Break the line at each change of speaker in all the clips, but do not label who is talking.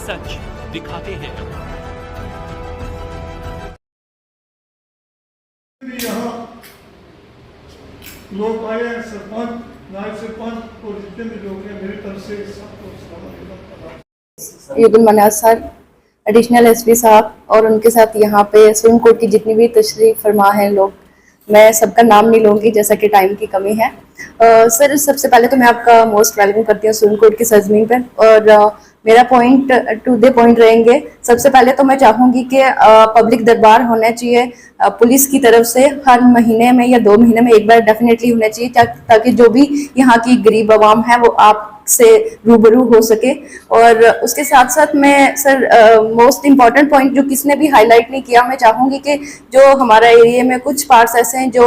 सच दिखाते हैं।
यहाँ लोग आए हैं, सरपंच, नायब सरपंच और जितने भी लोग हैं, मेरी तरफ से सबको सलाम।
Eid ul मनाज sir, additional SP साहब और उनके साथ यहाँ पे सुप्रीम कोर्ट की जितनी भी तशरीफ फरमा हैं लोग, मैं सबका नाम नहीं लूँगी जैसा कि टाइम की कमी है। सर सबसे पहले तो मैं आपका मोस्ट वेलकम करती हूँ सुप्रीम कोर्ट की सरजमीन पर, और मेरा पॉइंट टू द पॉइंट रहेंगे। सबसे पहले तो मैं चाहूँगी कि पब्लिक दरबार होना चाहिए पुलिस की तरफ से, हर महीने में या 2 महीने में एक बार डेफिनेटली होना चाहिए, ताकि जो भी यहाँ की गरीब आवाम है वो आप से रूबरू हो सके। और उसके साथ साथ मैं सर मोस्ट इम्पॉर्टेंट पॉइंट जो किसने भी हाईलाइट नहीं किया, मैं चाहूँगी कि जो हमारा एरिया में कुछ पार्ट्स ऐसे हैं जो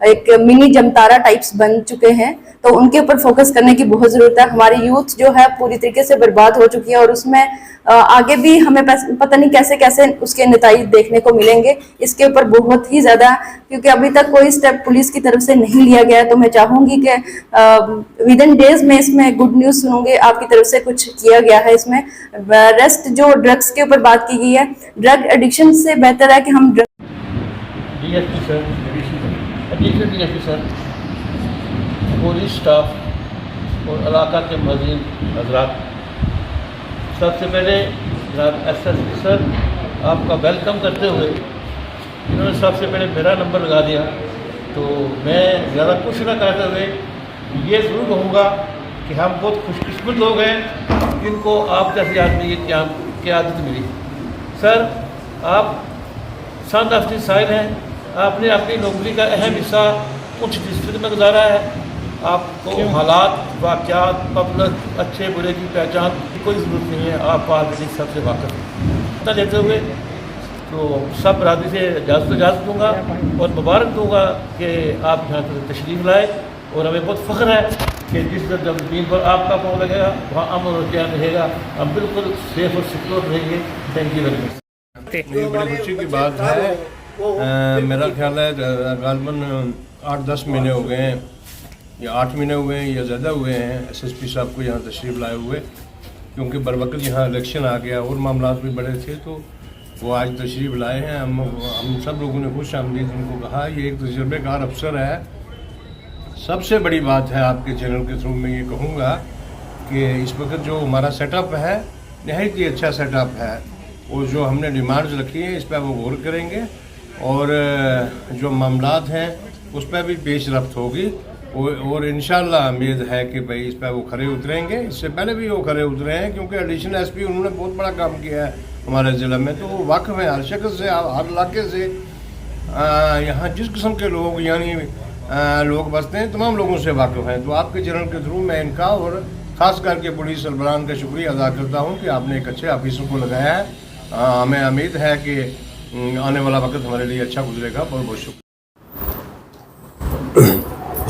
एक मिनी जमतारा टाइप्स बन चुके हैं, तो उनके ऊपर फोकस करने की बहुत ज़रूरत है। हमारी यूथ जो है पूरी तरीके से बर्बाद हो चुकी है और उसमें आगे भी हमें पता नहीं कैसे कैसे उसके नतीजे देखने को मिलेंगे। इसके ऊपर बहुत ही ज़्यादा, क्योंकि अभी तक कोई स्टेप पुलिस की तरफ से नहीं लिया गया, तो मैं चाहूँगी कि विद इन डेज में इसमें गुड न्यूज़ सुनूंगे आपकी तरफ से कुछ किया गया है इसमें। रेस्ट जो ड्रग्स के ऊपर बात की गई है, ड्रग एडिक्शन से बेहतर है कि हम
DSP sir, additional DSP sir, police staff और इलाका के मज़ीद हजरात, सबसे पहले जनाब एसएसपी सर आपका वेलकम करते हुए इन्होंने सबसे पहले मेरा नंबर लगा दिया, तो मैं ज़्यादा कुछ ना कहते हुए ये ज़रूर कहूँगा कि हम बहुत खुशकिस्मत लोग हैं जिनको आप जैसे आदमी की आदत मिली। सर आप सन ऑफ द साइल हैं, आपने अपनी नौकरी का अहम हिस्सा कुछ डिस्ट्रिक्ट में गुजारा है। आपको हालात, वाक़यात, पब्लिक अच्छे बुरे की पहचान की कोई ज़रूरत नहीं है, आप ऑलरेडी सबसे वाक़िफ़ पता लेते हुए तो सब बरादरी से इजाज़त दूँगा और मुबारक दूँगा कि आप यहाँ पर तशरीफ़ लाए। और हमें बहुत फ़ख्र है कि जिस जब ज़मीन पर आपका पाँव लगेगा वहाँ अमन और चैन रहेगा, हम बिल्कुल सेफ और सिक्योर रहेंगे। Thank you very much.
ये बड़ी खुशी की बात है। मेरा ख्याल है गालबन 8-10 महीने हो गए हैं या 8 महीने हुए हैं या ज़्यादा हुए हैं एसएसपी साहब को यहाँ तशरीफ़ लाए हुए, क्योंकि बर वक्त यहाँ इलेक्शन आ गया और मामला भी बड़े थे, तो वो आज तशरीफ़ लाए हैं। हम सब लोगों ने खुश आमदीद उनको कहा। ये एक तजुर्बेकार अफसर है। सबसे बड़ी बात है आपके चैनल के थ्रू मैं ये कहूँगा कि इस वक्त जो हमारा सेटअप है नहायत ही अच्छा सेटअप है, और जो हमने डिमांड्स रखी हैं इस पर वो गौर करेंगे और जो मामलात हैं उस पर भी पेश रफ्त होगी, और इंशाअल्लाह उम्मीद है कि भाई इस पर वो खरे उतरेंगे। इससे पहले भी वो खरे उतरे हैं, क्योंकि एडिशनल एसपी उन्होंने बहुत बड़ा काम किया है हमारे ज़िले में, तो वो वाक़िफ़ है हर शख्स से, हर इलाके से। यहाँ जिस किस्म के लोग यानी लोग बसते हैं तमाम लोगों से वाकिफ़ हैं। तो आपके चैनल के थ्रू मैं इनका और ख़ास करके पुलिस सरबराहान का शुक्रिया अदा करता हूँ कि आपने एक अच्छे ऑफिसर को लगाया है। हमें उम्मीद है कि आने वाला वक्त हमारे लिए अच्छा गुजरेगा। बहुत बहुत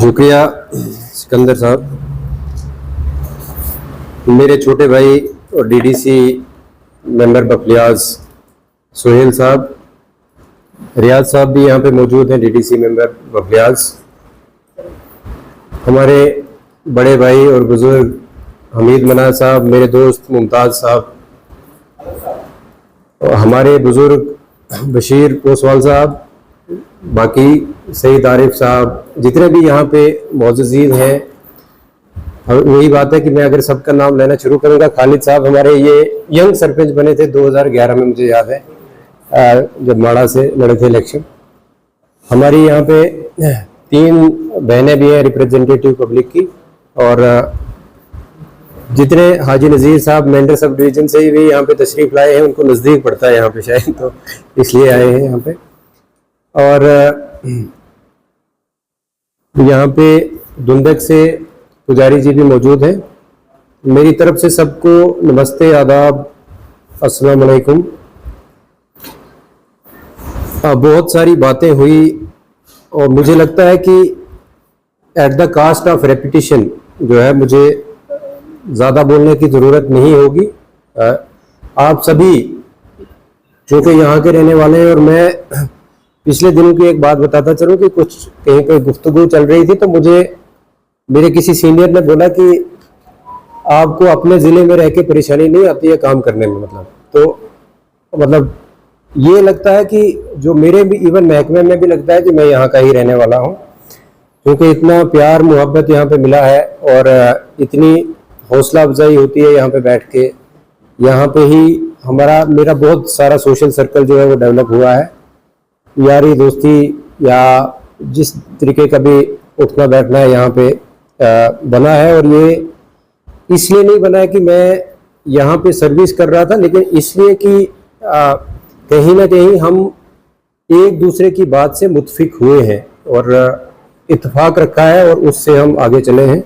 शुक्रिया सिकंदर साहब। मेरे छोटे भाई और डीडीसी मेंबर बफलियाज सोहेल साहब, रियाज साहब भी यहाँ पे मौजूद हैं, डीडीसी मेंबर बफलियाज। हमारे बड़े भाई और बुजुर्ग हमीद मनाज साहब, मेरे दोस्त मुमताज़ साहब, और हमारे बुजुर्ग बशीर कोसवाल साहब, बाकी सईद आरिफ साहब, जितने भी यहाँ पे मौजूद हैं। वही बात है कि मैं अगर सबका नाम लेना शुरू करूँगा, खालिद साहब हमारे ये यंग सरपंच बने थे 2011 में, मुझे याद है जब माड़ा से लड़े थे इलेक्शन। हमारी यहाँ पे 3 बहनें भी हैं रिप्रेजेंटेटिव पब्लिक की, और जितने हाजी नज़ीर साहब मेंढर सब डिवीज़न से भी यहाँ पे तशरीफ़ लाए हैं, उनको नज़दीक पड़ता है यहाँ पे शायद, तो इसलिए आए हैं यहाँ पे। और यहाँ पे दुंदक से पुजारी जी भी मौजूद हैं। मेरी तरफ से सबको नमस्ते, आदाब, अस्सलाम वालेकुम। बहुत सारी बातें हुई और मुझे लगता है कि at the cost of repetition जो है, मुझे ज़्यादा बोलने की ज़रूरत नहीं होगी। आप सभी जो कि यहाँ के रहने वाले हैं, और मैं पिछले दिनों की एक बात बताता चलूँ कि कुछ कहीं पे गुफ्तगू चल रही थी, तो मुझे मेरे किसी सीनियर ने बोला कि आपको अपने ज़िले में रह के परेशानी नहीं आती है काम करने में, मतलब ये लगता है कि जो मेरे भी इवन महकमे में भी लगता है कि मैं यहाँ का ही रहने वाला हूँ, क्योंकि इतना प्यार मोहब्बत यहाँ पे मिला है और इतनी हौसला अफजाई होती है यहाँ पे बैठ के। यहाँ पे ही मेरा बहुत सारा सोशल सर्कल जो है वो डेवलप हुआ है, यारी दोस्ती या जिस तरीके का भी उठना बैठना है यहाँ पे बना है। और ये इसलिए नहीं बना है कि मैं यहाँ पे सर्विस कर रहा था, लेकिन इसलिए कि कहीं ना कहीं हम एक दूसरे की बात से मुत्फिक हुए हैं और इत्तेफाक रखा है और उससे हम आगे चले हैं।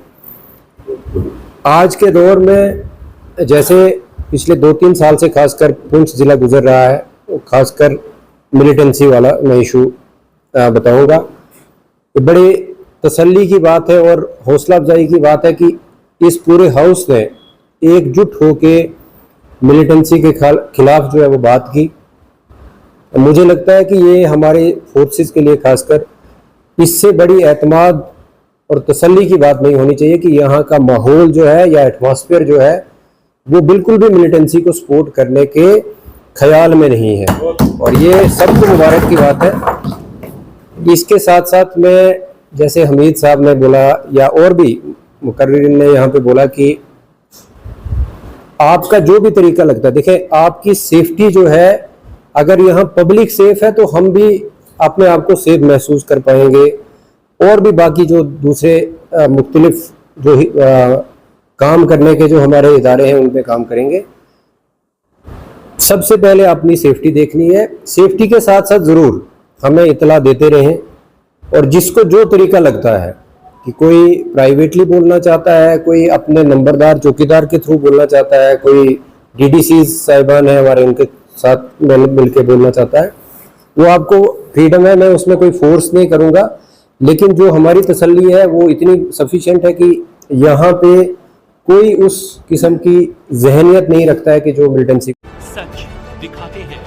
आज के दौर में जैसे पिछले 2-3 साल से खासकर पुंछ जिला गुजर रहा है, खासकर मिलिटेंसी वाला मैं इशू बताऊंगा। ये बड़ी तसल्ली की बात है और हौसला अफजाई की बात है कि इस पूरे हाउस ने एकजुट होके मिलिटेंसी के खिलाफ जो है वो बात की। मुझे लगता है कि ये हमारे फोर्सेस के लिए खासकर इससे बड़ी एतमाद और तसल्ली की बात नहीं होनी चाहिए कि यहाँ का माहौल जो है या एटमॉस्फेयर जो है वो बिल्कुल भी मिलिटेंसी को सपोर्ट करने के ख्याल में नहीं है, और ये सबको मुबारक की बात है। इसके साथ साथ मैं जैसे हमीद साहब ने बोला या और भी मुकर्रिरीन ने यहाँ पे बोला कि आपका जो भी तरीका लगता है, देखें आपकी सेफ्टी जो है, अगर यहाँ पब्लिक सेफ है तो हम भी अपने आप को सेफ महसूस कर पाएंगे और भी बाकी जो दूसरे मुख्तलिफ जो काम करने के जो हमारे इदारे हैं उन पे काम करेंगे। सबसे पहले अपनी सेफ्टी देखनी है, सेफ्टी के साथ साथ ज़रूर हमें इतला देते रहें, और जिसको जो तरीका लगता है कि कोई प्राइवेटली बोलना चाहता है, कोई अपने नंबरदार चौकीदार के थ्रू बोलना चाहता है, कोई डीडीसी साहिबान है हमारे उनके साथ मिल के बोलना चाहता है, वो आपको फ्रीडम है, मैं उसमें कोई फोर्स नहीं करूँगा। लेकिन जो हमारी तसल्ली है वो इतनी सफिशिएंट है कि यहाँ पे कोई उस किस्म की जहनियत नहीं रखता है कि जो मिलिटेंसी
सच दिखाते हैं।